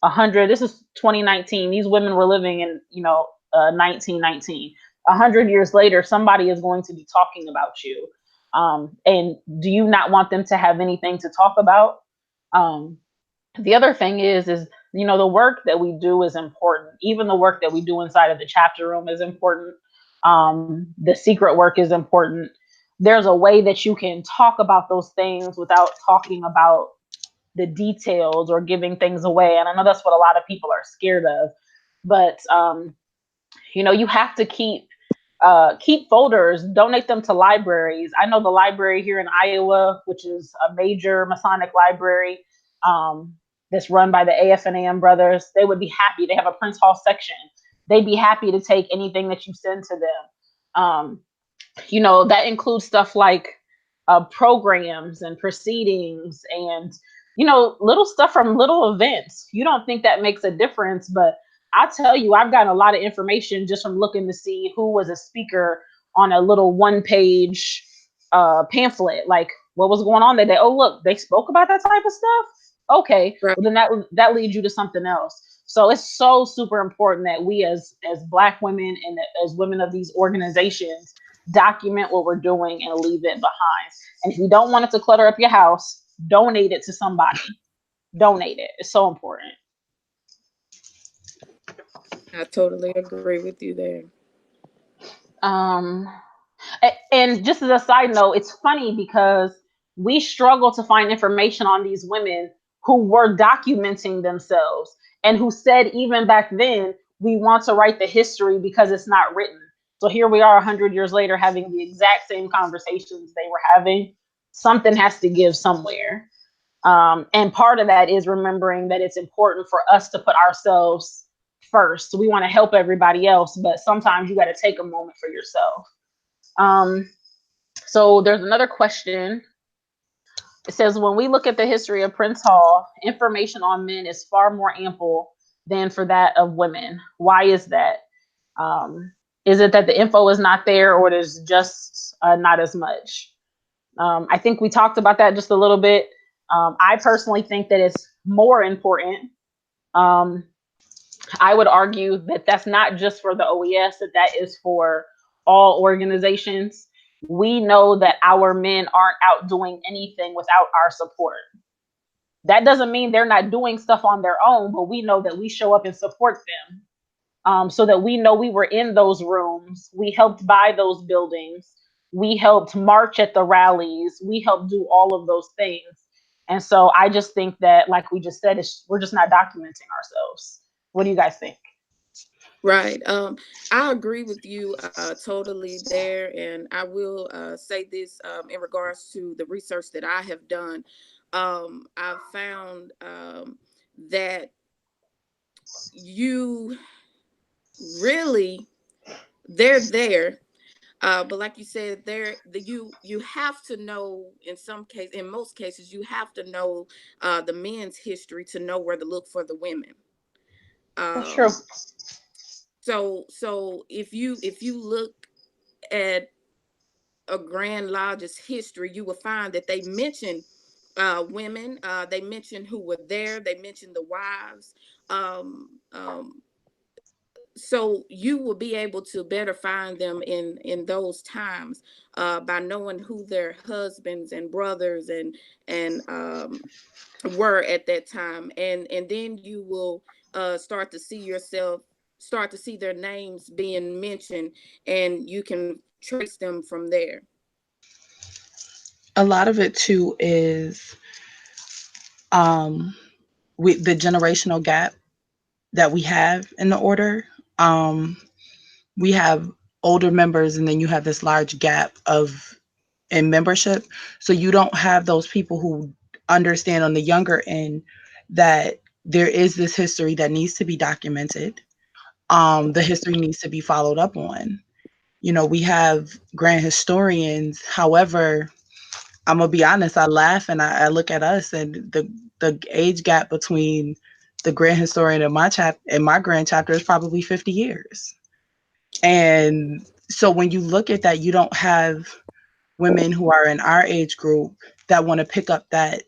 100, this is 2019, these women were living in 1919. 100 years later, somebody is going to be talking about you, and do you not want them to have anything to talk about? um the other thing is the work that we do is important. Even the work that we do inside of the chapter room is important. The secret work is important. There's a way that you can talk about those things without talking about the details or giving things away, and I know that's what a lot of people are scared of. But you have to keep folders, donate them to libraries. I know the library here in Iowa, which is a major Masonic library, um, that's run by the AFNAM brothers. They would be happy. They have a Prince Hall section. They'd be happy to take anything that you send to them. That includes stuff like programs and proceedings, and little stuff from little events. You don't think that makes a difference, but I'll tell you, I've gotten a lot of information just from looking to see who was a speaker on a little one page pamphlet, like what was going on that day. Oh, look, they spoke about that type of stuff. Okay, Right. well then that leads you to something else. So it's so super important that we, as Black women and as women of these organizations, document what we're doing and leave it behind. And if you don't want it to clutter up your house, donate it to somebody. Donate it. It's so important. I totally agree with you there. Um, and just as a side note, it's funny because we struggle to find information on these women who were documenting themselves and who said, even back then, we want to write the history because it's not written. So here we are 100 years later having the exact same conversations they were having. Something has to give somewhere. And part of that is remembering that it's important for us to put ourselves first. We want to help everybody else, but sometimes you got to take a moment for yourself. Um, so there's another question. It says, when we look at the history of Prince Hall, information on men is far more ample than for that of women. Why is that? Is it that the info is not there, or there's just not as much? I think we talked about that just a little bit. I personally think that it's more important. Um, I would argue that that's not just for the O.E.S, that is for all organizations. We know that our men aren't out doing anything without our support. That doesn't mean they're not doing stuff on their own, but we know that we show up and support them, so that we know we were in those rooms. We helped buy those buildings. We helped march at the rallies. We helped do all of those things. And so I just think that, like we just said, we're just not documenting ourselves. What do you guys think? Right. I agree with you totally there, and I will say this in regards to the research that I have done. I've found that you really they're there, but like you said, you have to know in most cases, you have to know the men's history to know where to look for the women. That's true. Um, so if you look at a Grand Lodge's history, you will find that they mention women. They mention who were there. They mention the wives. Um, um, so you will be able to better find them in those times by knowing who their husbands and brothers and were at that time, and then you will start to see their names being mentioned, and you can trace them from there. A lot of it too is um the generational gap that we have in the order. Um we have older members, and then you have this large gap of in membership. So you don't have those people who understand on the younger end that there is this history that needs to be documented. The history needs to be followed up on. You know, we have grand historians. However, I'm gonna be honest, I laugh and I look at us, and the age gap between the grand historian and my grand chapter is probably 50 years. And so when you look at that, you don't have women who are in our age group that want to pick up that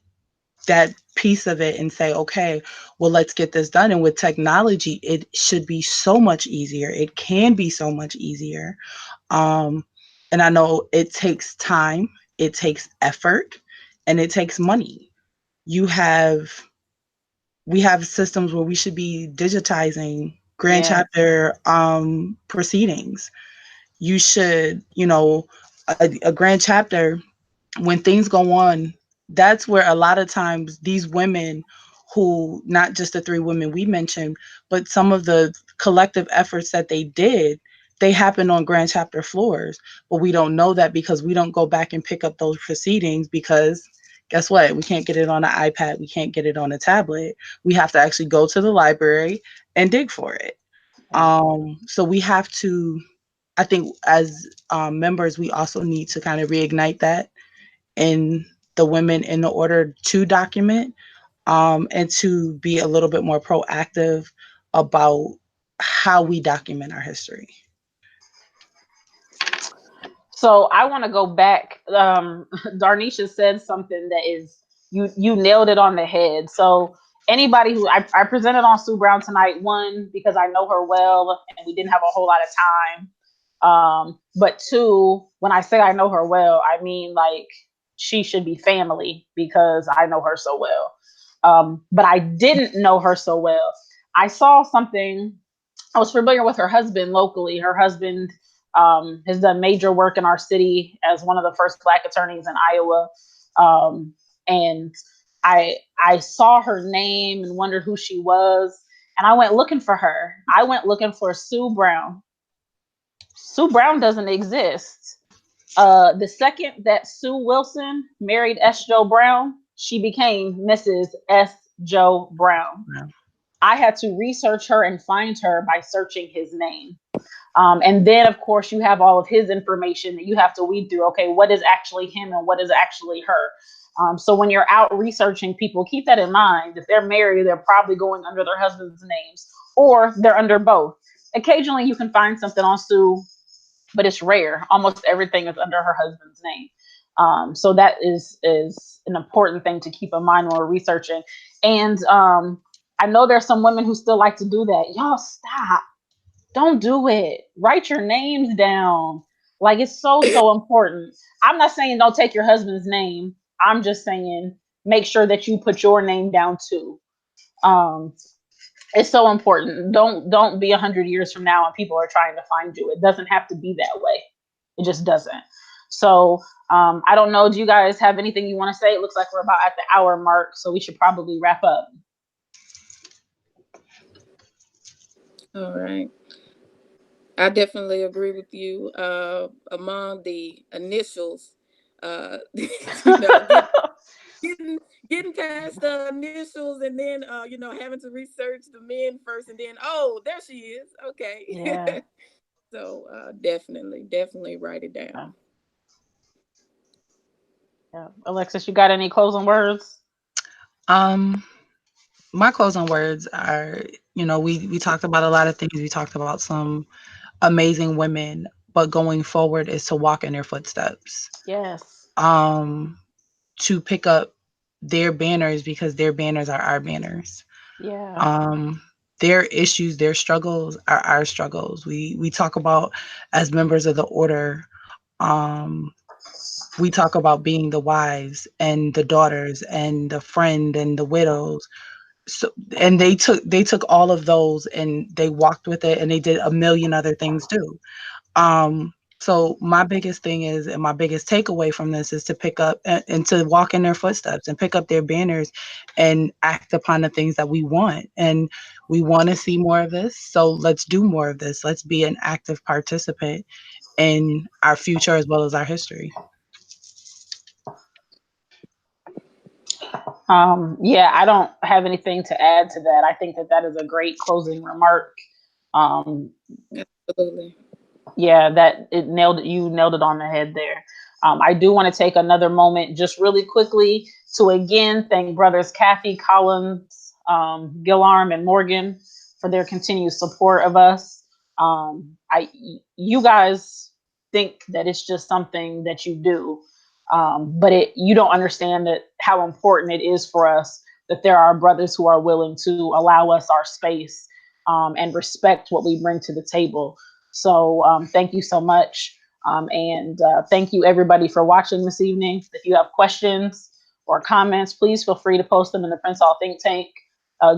piece of it and say, okay, well, let's get this done. And with technology, it should be so much easier. It can be so much easier. Um, and I know it takes time, it takes effort, and it takes money. You have we have systems where we should be digitizing grand Yeah. chapter proceedings. You should, a grand chapter, when things go on, that's where a lot of times these women who, not just the three women we mentioned, but some of the collective efforts that they happen on grand chapter floors. But we don't know that because we don't go back and pick up those proceedings because guess what? We can't get it on an iPad. We can't get it on a tablet. We have to actually go to the library and dig for it. Yeah. So we have to, I think, as members, we also need to kind of reignite that in the women in the order to document, and to be a little bit more proactive about how we document our history. So I want to go back. Darnisha said something that is you nailed it on the head. So anybody who I presented on Sue Brown tonight, one because I know her well and we didn't have a whole lot of time. But two, when I say I know her well, I mean like she should be family because I know her so well. But I didn't know her so well. I saw something. I was familiar with her husband locally. Her husband has done major work in our city as one of the first Black attorneys in Iowa. And I saw her name and wondered who she was. And I went looking for her. I went looking for Sue Brown. Sue Brown doesn't exist. The second that Sue Wilson married S. Joe Brown, she became Mrs. S. Joe Brown. Yeah. I had to research her and find her by searching his name. And then, of course, you have all of his information that you have to weed through. Okay, what is actually him and what is actually her? So when you're out researching people, keep that in mind. If they're married, they're probably going under their husband's names or they're under both. Occasionally, you can find something on Sue, but it's rare. Almost everything is under her husband's name. So that is an important thing to keep in mind when we're researching. And I know there's some women who still like to do that. Y'all stop. Don't do it. Write your names down. Like it's so important. I'm not saying don't take your husband's name. I'm just saying make sure that you put your name down too. Um, it's so important. Don't be 100 years from now and people are trying to find you. It doesn't have to be that way. It just doesn't. So I don't know. Do you guys have anything you want to say? It looks like we're about at the hour mark, so we should probably wrap up. All right. I definitely agree with you. Among the initials, you know, getting getting past the initials, and then you know, having to research the men first, and then oh, there she is. Yeah. Okay. So definitely write it Yeah. down. Yeah. Alexis, you got any closing words? Um, my closing words are, we talked about a lot of things. We talked about some amazing women, but going forward is to walk in their footsteps. Yes. Um, to pick up their banners because their banners are our banners. Yeah. Um, their issues, their struggles are our struggles. We talk about as members of the order. Um, we talk about being the wives and the daughters and the friend and the widows. So, and they took all of those and they walked with it and they did a million other things too. So my biggest thing is, and my biggest takeaway from this is to pick up and to walk in their footsteps and pick up their banners and act upon the things that we want. And we want to see more of this. So let's do more of this. Let's be an active participant in our future as well as our history. Yeah, I don't have anything to add to that. I think that that is a great closing remark. Um, Absolutely. yeah, that it nailed it. You nailed it on the head there. I do want to take another moment just really quickly to again thank brothers Kathy, Collins, Gillarm, and Morgan for their continued support of us. You guys think that it's just something that you do, but you don't understand that how important it is for us that there are brothers who are willing to allow us our space and respect what we bring to the table. So thank you so much. And thank you everybody for watching this evening. If you have questions or comments, please feel free to post them in the Prince Hall Think Tank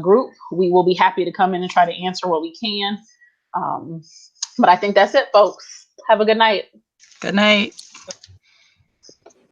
group. We will be happy to come in and try to answer what we can. But I think that's it, folks. Have a good night. Good night.